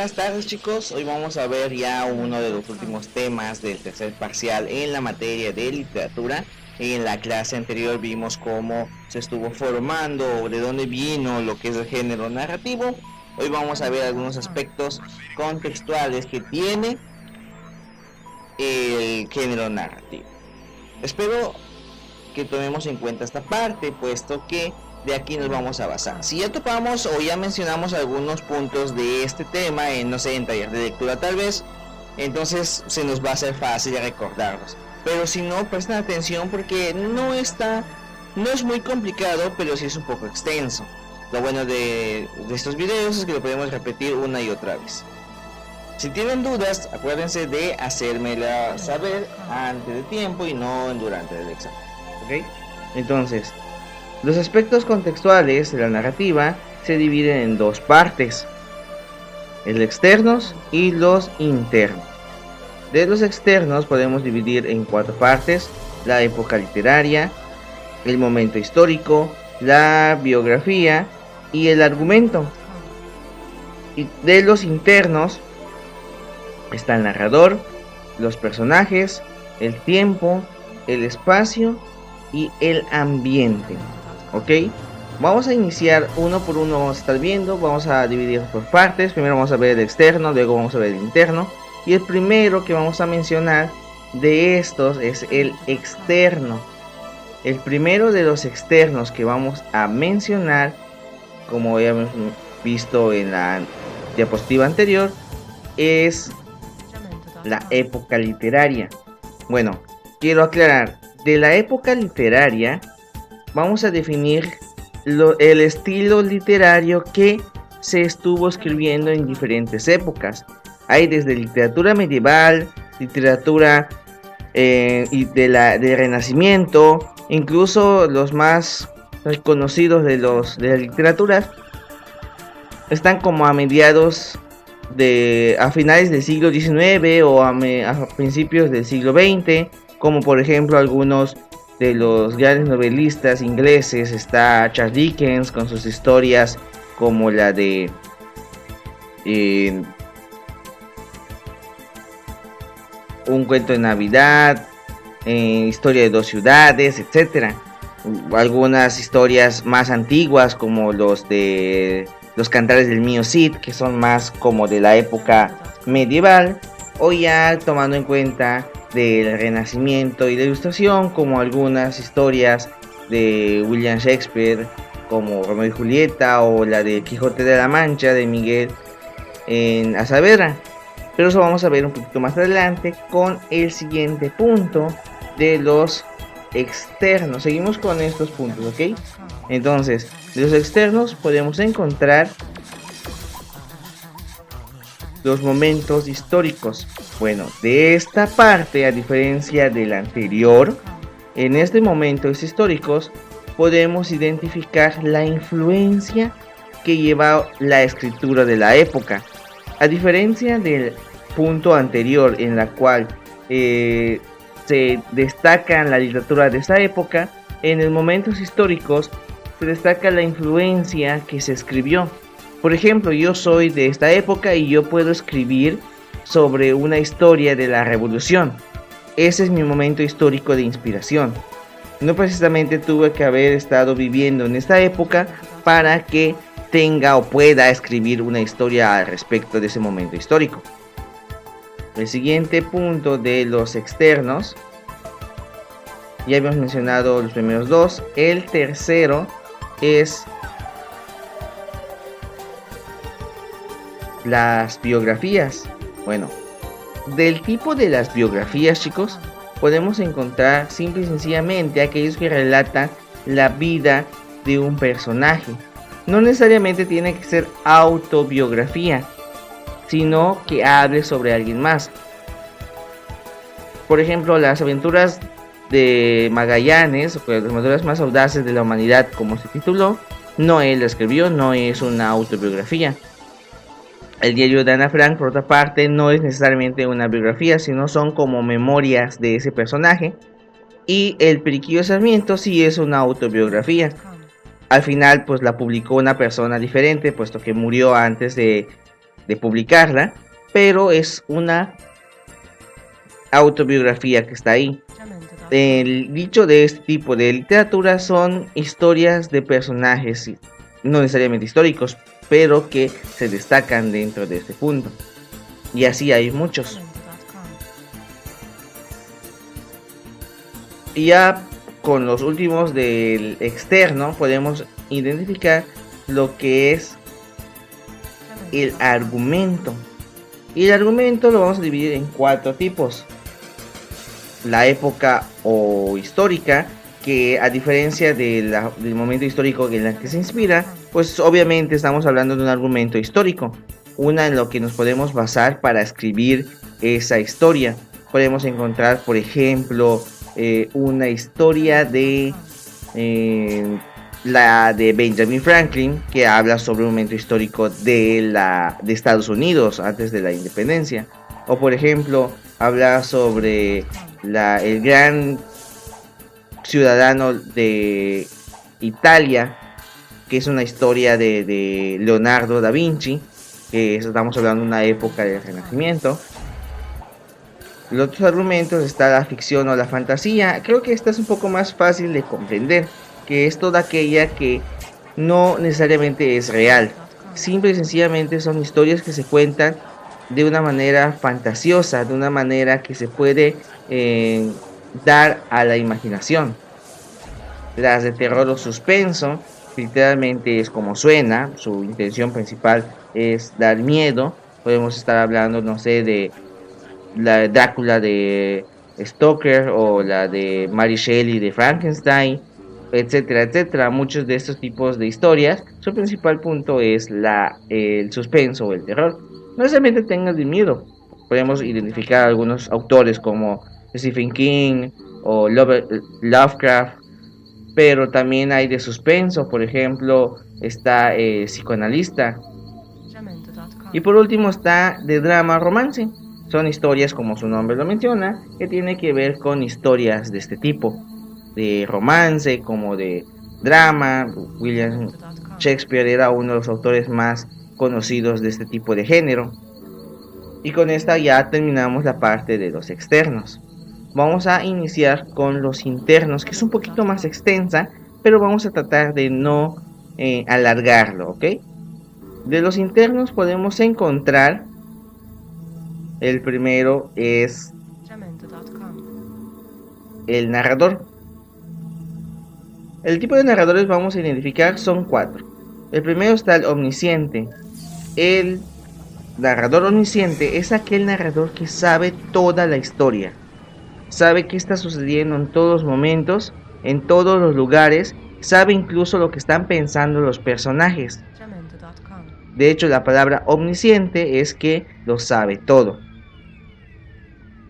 buenas tardes chicos, hoy vamos a ver ya uno de los últimos temas del tercer parcial en la materia de literatura. En la clase anterior vimos cómo se estuvo formando o de dónde vino lo que es el género narrativo. Hoy vamos a ver algunos aspectos contextuales que tiene el género narrativo. Espero que tomemos en cuenta esta parte, puesto que de aquí nos vamos a basar. Si ya topamos o ya mencionamos algunos puntos de este tema en, no sé, en taller de lectura tal vez, entonces se nos va a hacer fácil recordarlos. Pero si no, presten atención porque no es muy complicado, pero sí es un poco extenso. Lo bueno de estos videos es que lo podemos repetir una y otra vez. Si tienen dudas, acuérdense de hacérmela saber antes de tiempo y no durante el examen. ¿Ok? Entonces, los aspectos contextuales de la narrativa se dividen en dos partes: los externos y los internos. De los externos podemos dividir en cuatro partes: la época literaria, el momento histórico, la biografía y el argumento. Y de los internos está el narrador, los personajes, el tiempo, el espacio y el ambiente. Ok, vamos a iniciar uno por uno, vamos a estar viendo, vamos a dividir por partes. Primero vamos a ver el externo, luego vamos a ver el interno. Y el primero que vamos a mencionar de estos es el externo. El primero de los externos que vamos a mencionar, como ya hemos visto en la diapositiva anterior, es la época literaria. Bueno, quiero aclarar, de la época literaria vamos a definir el estilo literario que se estuvo escribiendo en diferentes épocas. Hay desde literatura medieval, literatura y de Renacimiento, incluso los más reconocidos de las literaturas están como a finales del siglo XIX o a principios del siglo XX, como por ejemplo algunos de los grandes novelistas ingleses. Está Charles Dickens con sus historias como la de Un cuento de Navidad, Historia de dos ciudades, etc. Algunas historias más antiguas como los de los Cantares del Mío Cid, que son más como de la época medieval, o ya tomando en cuenta del Renacimiento y la Ilustración, como algunas historias de William Shakespeare, como Romeo y Julieta, o la de Quijote de la Mancha de Miguel en Saavedra. Pero eso vamos a ver un poquito más adelante con el siguiente punto de los externos. Seguimos con estos puntos, ¿ok? Entonces, de los externos podemos encontrar los momentos históricos. Bueno, de esta parte, a diferencia del anterior, en este momentos históricos podemos identificar la influencia que lleva la escritura de la época. A diferencia del punto anterior, en la cual se destaca la literatura de esa época, en los momentos históricos se destaca la influencia que se escribió. Por ejemplo, yo soy de esta época y yo puedo escribir sobre una historia de la revolución. Ese es mi momento histórico de inspiración. No precisamente tuve que haber estado viviendo en esta época para que tenga o pueda escribir una historia al respecto de ese momento histórico. El siguiente punto de los externos, ya habíamos mencionado los primeros dos. El tercero es las biografías. Bueno, del tipo de las biografías, chicos, podemos encontrar simple y sencillamente aquellos que relatan la vida de un personaje. No necesariamente tiene que ser autobiografía, sino que hable sobre alguien más. Por ejemplo, las aventuras de Magallanes, las aventuras más audaces de la humanidad, como se tituló, no él la escribió, no es una autobiografía. El diario de Ana Frank, por otra parte, no es necesariamente una biografía, sino son como memorias de ese personaje. Y el Periquillo de Sarmiento sí es una autobiografía. Al final, pues la publicó una persona diferente, puesto que murió antes de de publicarla, pero es una autobiografía que está ahí. El dicho de este tipo de literatura son historias de personajes, no necesariamente históricos, pero que se destacan dentro de este punto. Y así hay muchos. Y ya con los últimos del externo podemos identificar lo que es el argumento. Y el argumento lo vamos a dividir en 4 tipos. La época o histórica, que a diferencia del momento histórico en el que se inspira, pues obviamente estamos hablando de un argumento histórico, una en lo que nos podemos basar para escribir esa historia. Podemos encontrar, por ejemplo, una historia de la de Benjamin Franklin, que habla sobre un momento histórico de Estados Unidos antes de la independencia, o por ejemplo habla sobre el gran ciudadano de Italia, que es una historia de Leonardo da Vinci, que estamos hablando de una época del Renacimiento. Los otros argumentos está la ficción o la fantasía. Creo que esta es un poco más fácil de comprender, que es toda aquella que no necesariamente es real. Simple y sencillamente son historias que se cuentan de una manera fantasiosa, de una manera que se puede dar a la imaginación. Las de terror o suspenso, literalmente es como suena, su intención principal es dar miedo. Podemos estar hablando, no sé, de la Drácula de Stoker o la de Mary Shelley de Frankenstein, etcétera, etcétera. Muchos de estos tipos de historias, su principal punto es el suspenso o el terror. No necesariamente tengas de miedo. Podemos identificar algunos autores como Stephen King o Lovecraft, pero también hay de suspenso. Por ejemplo, está Psicoanalista. Y por último está de drama romance. Son historias, como su nombre lo menciona, que tiene que ver con historias de este tipo, de romance como de drama. William Shakespeare era uno de los autores más conocidos de este tipo de género. Y con esta ya terminamos la parte de los externos. Vamos a iniciar con los internos, que es un poquito más extensa, pero vamos a tratar de no alargarlo, ¿ok? De los internos podemos encontrar, el primero es el narrador. El tipo de narradores vamos a identificar son 4. El primero está el omnisciente. El narrador omnisciente es aquel narrador que sabe toda la historia. Sabe qué está sucediendo en todos los momentos, en todos los lugares. Sabe incluso lo que están pensando los personajes. De hecho, la palabra omnisciente es que lo sabe todo.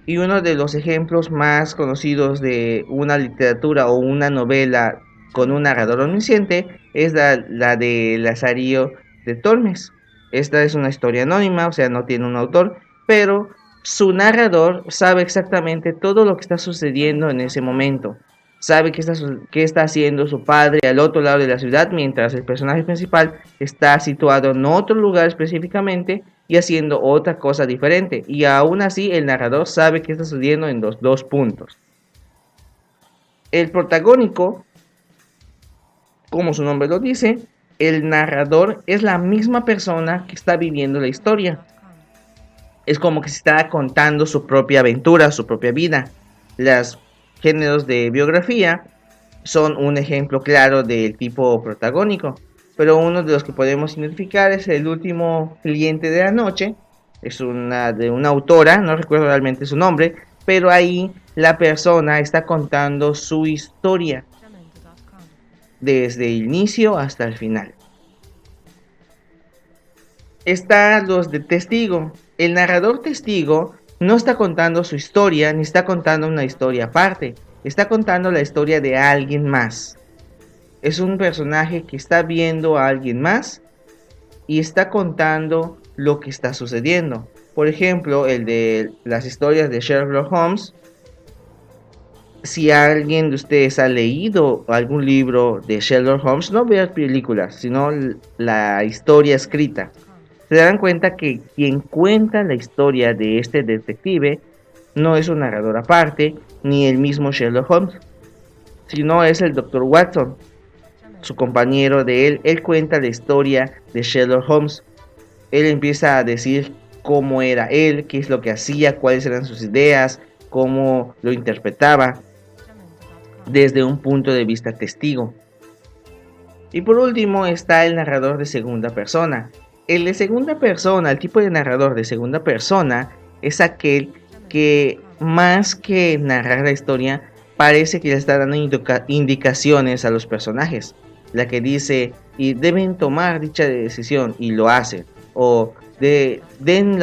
Y uno de los ejemplos más conocidos de una literatura o una novela con un narrador omnisciente es la de Lazarillo de Tormes. Esta es una historia anónima, o sea, no tiene un autor, pero su narrador sabe exactamente todo lo que está sucediendo en ese momento. Sabe qué está haciendo su padre al otro lado de la ciudad, mientras el personaje principal está situado en otro lugar específicamente y haciendo otra cosa diferente. Y aún así el narrador sabe qué está sucediendo en los 2 puntos. El protagónico, como su nombre lo dice, el narrador es la misma persona que está viviendo la historia. Es como que se está contando su propia aventura, su propia vida. Los géneros de biografía son un ejemplo claro del tipo protagónico, pero uno de los que podemos identificar es El último cliente de la noche. Es de una autora, no recuerdo realmente su nombre, pero ahí la persona está contando su historia desde el inicio hasta el final. Están los de testigo. El narrador testigo no está contando su historia, ni está contando una historia aparte. Está contando la historia de alguien más. Es un personaje que está viendo a alguien más y está contando lo que está sucediendo. Por ejemplo, el de las historias de Sherlock Holmes. Si alguien de ustedes ha leído algún libro de Sherlock Holmes, no vean películas, sino la historia escrita. se darán cuenta que quien cuenta la historia de este detective no es un narrador aparte, ni el mismo Sherlock Holmes, sino es el Dr. Watson, su compañero de él. Él cuenta la historia de Sherlock Holmes. Él empieza a decir cómo era él, qué es lo que hacía, cuáles eran sus ideas, cómo lo interpretaba desde un punto de vista testigo. Y por último está el narrador de segunda persona. El de segunda persona, el tipo de narrador de segunda persona, es aquel que más que narrar la historia, parece que le está dando indicaciones a los personajes. La que dice, y deben tomar dicha decisión, y lo hacen. O dieron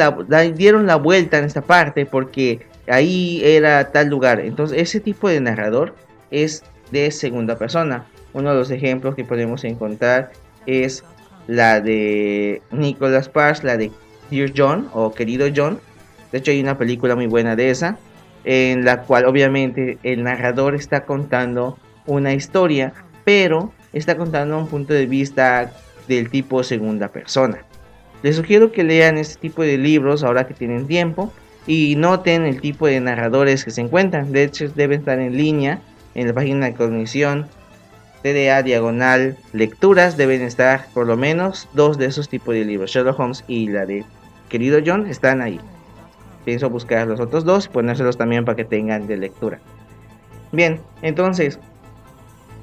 la vuelta en esta parte porque ahí era tal lugar. Entonces ese tipo de narrador es de segunda persona. Uno de los ejemplos que podemos encontrar es la de Nicholas Sparks, la de Dear John o Querido John. De hecho hay una película muy buena de esa, en la cual obviamente el narrador está contando una historia, pero está contando un punto de vista del tipo segunda persona. Les sugiero que lean este tipo de libros ahora que tienen tiempo y noten el tipo de narradores que se encuentran. De hecho deben estar en línea en la página de Cognición TDA diagonal lecturas, deben estar por lo menos 2 de esos tipos de libros. Sherlock Holmes y la de Querido John están ahí. Pienso buscar los otros 2 y ponérselos también para que tengan de lectura. Bien, entonces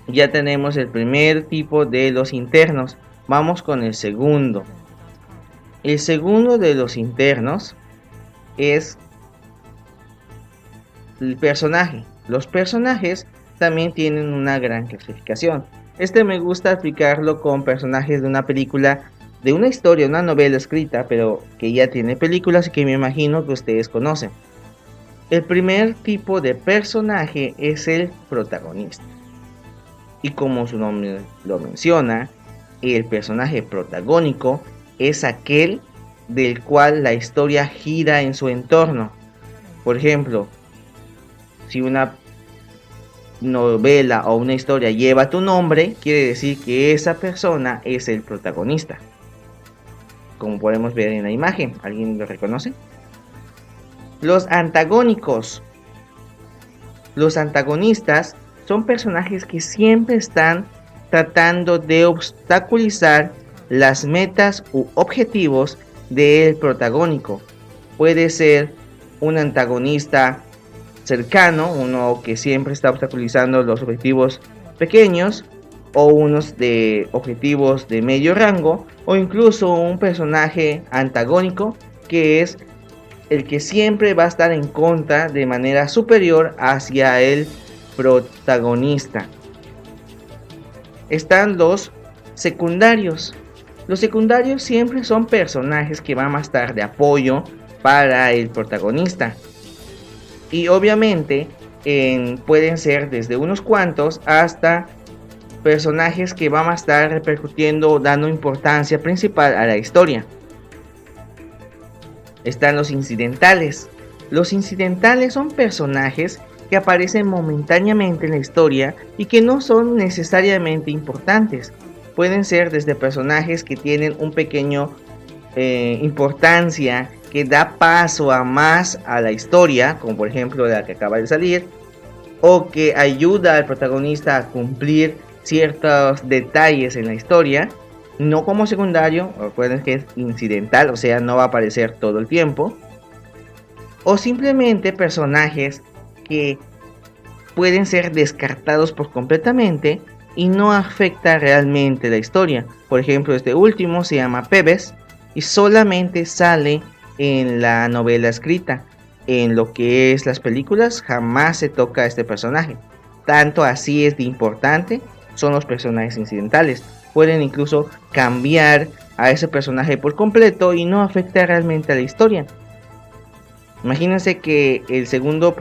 ya tenemos el primer tipo de los internos. Vamos con el segundo. El segundo de los internos es el personaje. Los personajes también tienen una gran clasificación. Me gusta explicarlo con personajes de una película, de una historia, una novela escrita, pero que ya tiene películas y que me imagino que ustedes conocen. El primer tipo de personaje es el protagonista. Y como su nombre lo menciona, el personaje protagónico es aquel del cual la historia gira en su entorno. Por ejemplo, si una novela o una historia lleva tu nombre, quiere decir que esa persona es el protagonista. Como podemos ver en la imagen, ¿alguien lo reconoce? Los antagónicos. Los antagonistas son personajes que siempre están tratando de obstaculizar las metas u objetivos del protagónico. Puede ser un antagonista cercano, uno que siempre está obstaculizando los objetivos pequeños, o unos de objetivos de medio rango, o incluso un personaje antagónico que es el que siempre va a estar en contra de manera superior hacia el protagonista. Están los secundarios. Los secundarios siempre son personajes que van a estar de apoyo para el protagonista. Y obviamente pueden ser desde unos cuantos hasta personajes que van a estar repercutiendo o dando importancia principal a la historia. Están los incidentales. Los incidentales son personajes que aparecen momentáneamente en la historia y que no son necesariamente importantes. Pueden ser desde personajes que tienen un pequeño importancia, que da paso a más a la historia, como por ejemplo la que acaba de salir, o que ayuda al protagonista a cumplir ciertos detalles en la historia, no como secundario. Recuerden que es incidental, o sea, no va a aparecer todo el tiempo, o simplemente personajes que pueden ser descartados por completamente y no afecta realmente la historia. Por ejemplo, este último se llama Pebes y solamente sale en la novela escrita. En lo que es las películas jamás se toca a este personaje. Tanto así es de importante son los personajes incidentales. Pueden incluso cambiar a ese personaje por completo y no afecta realmente a la historia. Imagínense que el segundo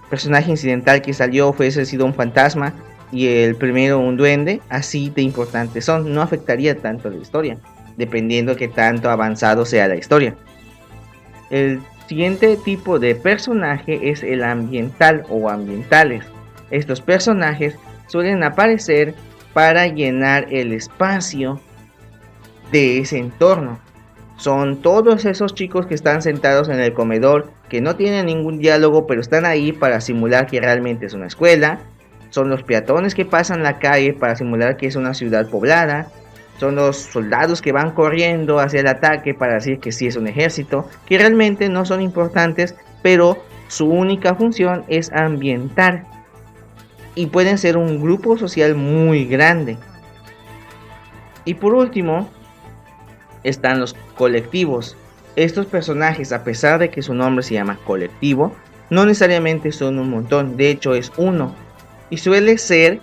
personaje incidental que salió fuese sido un fantasma y el primero un duende. Así de importantes son. No afectaría tanto a la historia, dependiendo de qué tanto avanzado sea la historia. El siguiente tipo de personaje es el ambiental o ambientales. Estos personajes suelen aparecer para llenar el espacio de ese entorno. son todos esos chicos que están sentados en el comedor, que no tienen ningún diálogo, pero están ahí para simular que realmente es una escuela. Son los peatones que pasan la calle para simular que es una ciudad poblada. Son los soldados que van corriendo hacia el ataque para decir que sí es un ejército, que realmente no son importantes, pero su única función es ambientar. Y pueden ser un grupo social muy grande. Y por último, están los colectivos. Estos personajes, a pesar de que su nombre se llama colectivo, no necesariamente son un montón, de hecho es uno. Y suele ser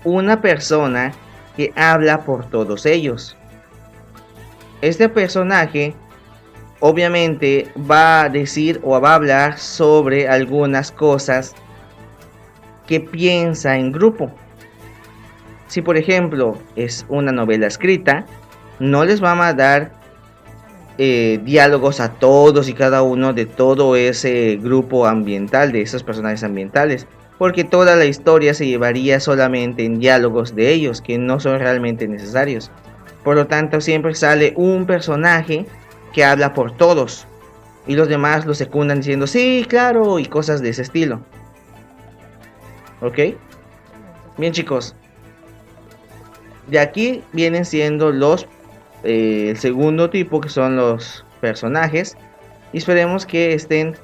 una persona que habla por todos ellos. Este personaje obviamente va a decir o va a hablar sobre algunas cosas que piensa en grupo. Si por ejemplo es una novela escrita, no les va a dar diálogos a todos y cada uno de todo ese grupo ambiental, de esos personajes ambientales, porque toda la historia se llevaría solamente en diálogos de ellos, que no son realmente necesarios. Por lo tanto, siempre sale un personaje que habla por todos, y los demás lo secundan diciendo, sí, claro, y cosas de ese estilo. ¿Ok? Bien, chicos. De aquí vienen siendo los el segundo tipo, que son los personajes, y esperemos que estén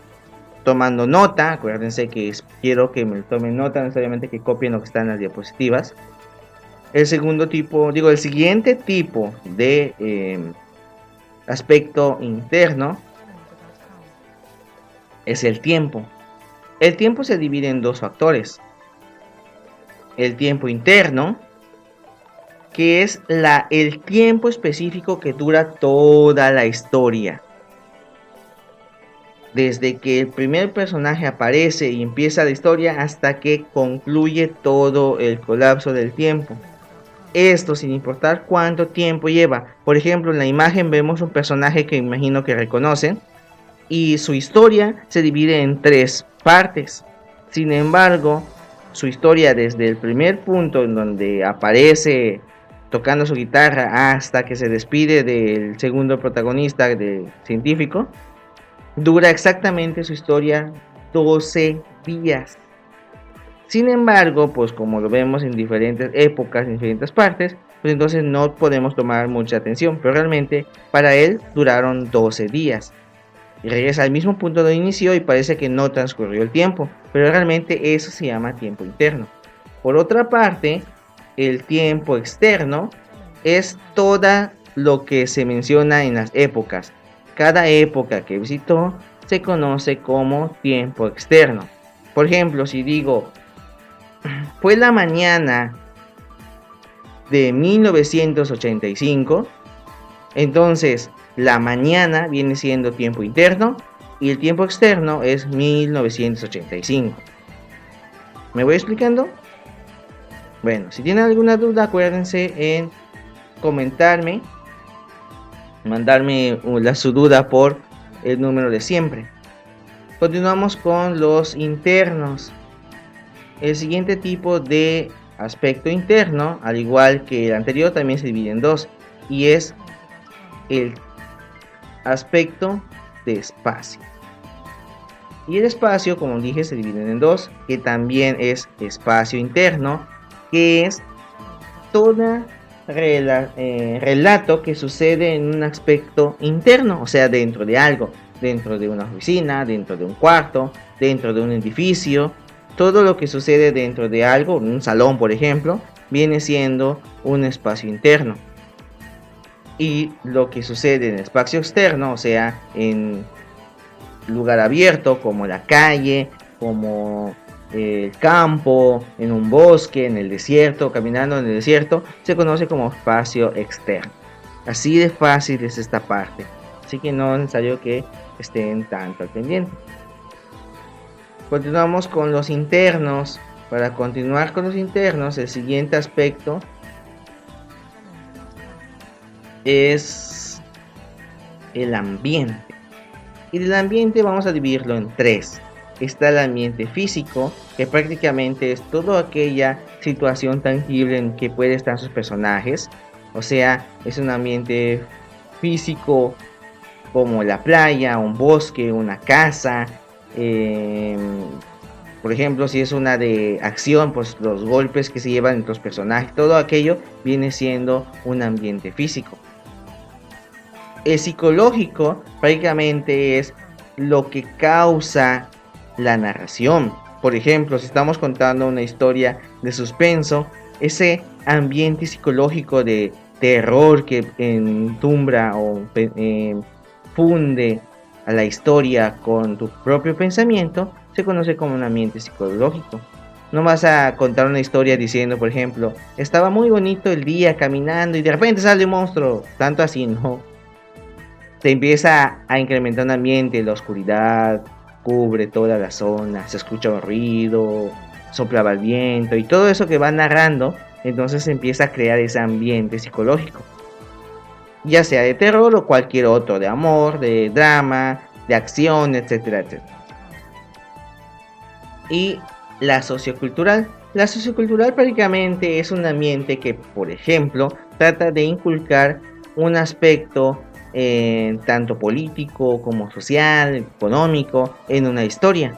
tomando nota. Acuérdense que quiero que me tomen nota, no necesariamente que copien lo que está en las diapositivas. El siguiente tipo de aspecto interno es el tiempo. El tiempo se divide en dos factores: el tiempo interno, que es el tiempo específico que dura toda la historia. Desde que el primer personaje aparece y empieza la historia hasta que concluye todo el colapso del tiempo. Esto sin importar cuánto tiempo lleva. Por ejemplo, en la imagen vemos un personaje que imagino que reconocen, y su historia se divide en 3 partes. Sin embargo, su historia desde el primer punto en donde aparece tocando su guitarra hasta que se despide del segundo protagonista, del científico, dura exactamente su historia 12 días. Sin embargo, pues como lo vemos en diferentes épocas, en diferentes partes, pues entonces no podemos tomar mucha atención, pero realmente para él duraron 12 días. Y regresa al mismo punto de inicio y parece que no transcurrió el tiempo, pero realmente eso se llama tiempo interno. Por otra parte, el tiempo externo es todo lo que se menciona en las épocas. Cada época que visitó se conoce como tiempo externo. Por ejemplo, si digo, fue la mañana de 1985, entonces la mañana viene siendo tiempo interno y el tiempo externo es 1985. ¿Me voy explicando? Bueno, si tienen alguna duda, acuérdense en comentarme, mandarme su duda por el número de siempre. Continuamos con los internos. El siguiente tipo de aspecto interno, al igual que el anterior, también se divide en 2, y es el aspecto de espacio. Y el espacio, como dije, se divide en 2, que también es espacio interno, que es todo relato que sucede en un aspecto interno, o sea, dentro de algo, dentro de una oficina, dentro de un cuarto, dentro de un edificio. Todo lo que sucede dentro de algo, un salón por ejemplo, viene siendo un espacio interno. Y lo que sucede en el espacio externo, o sea, en lugar abierto como la calle, como el campo, en un bosque, en el desierto, caminando en el desierto, se conoce como espacio externo. Así de fácil es esta parte, así que no es necesario que estén tanto al pendiente. Continuamos con los internos. Para continuar con los internos, el siguiente aspecto es el ambiente. Y del ambiente vamos a dividirlo en 3. Está el ambiente físico, que prácticamente es toda aquella situación tangible en que pueden estar sus personajes. O sea, es un ambiente físico como la playa, un bosque, una casa. Por ejemplo, si es una de acción, pues los golpes que se llevan entre los personajes, todo aquello viene siendo un ambiente físico. El psicológico prácticamente es lo que causa la narración. Por ejemplo, si estamos contando una historia de suspenso, ese ambiente psicológico de terror que entumbra o funde a la historia con tu propio pensamiento, se conoce como un ambiente psicológico. No vas a contar una historia diciendo, por ejemplo, estaba muy bonito el día caminando y de repente sale un monstruo. Tanto así, no. Se empieza a incrementar un ambiente, la oscuridad cubre toda la zona, se escucha un ruido, soplaba el viento y todo eso que va narrando, entonces se empieza a crear ese ambiente psicológico. Ya sea de terror o cualquier otro, de amor, de drama, de acción, etcétera, etcétera. Y la sociocultural. La sociocultural prácticamente es un ambiente que, por ejemplo, trata de inculcar un aspecto tanto político como social, económico, en una historia.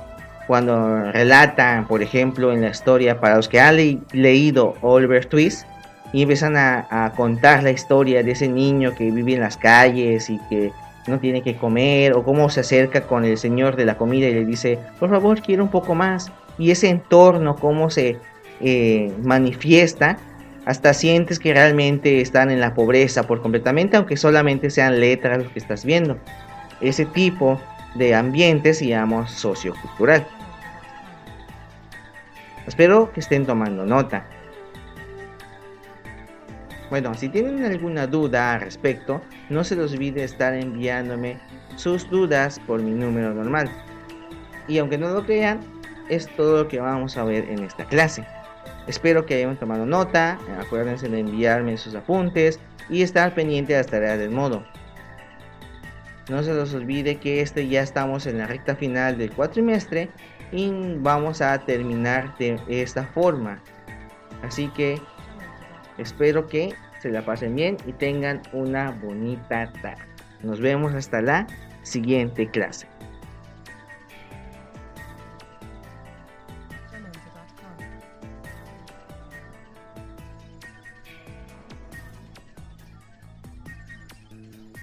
Cuando relatan, por ejemplo, en la historia, para los que han leído Oliver Twist, y empiezan a contar la historia de ese niño que vive en las calles y que no tiene que comer, o cómo se acerca con el señor de la comida y le dice, por favor, quiero un poco más, y ese entorno, cómo se manifiesta, hasta sientes que realmente están en la pobreza por completamente, aunque solamente sean letras lo que estás viendo. Ese tipo de ambiente se llama sociocultural. Espero que estén tomando nota. Bueno, si tienen alguna duda al respecto, no se les olvide estar enviándome sus dudas por mi número normal. Y aunque no lo crean, es todo lo que vamos a ver en esta clase. Espero que hayan tomado nota, acuérdense de enviarme sus apuntes y estar pendiente de las tareas del modo. No se les olvide que ya estamos en la recta final del cuatrimestre y vamos a terminar de esta forma. Así que espero que se la pasen bien y tengan una bonita tarde. Nos vemos hasta la siguiente clase.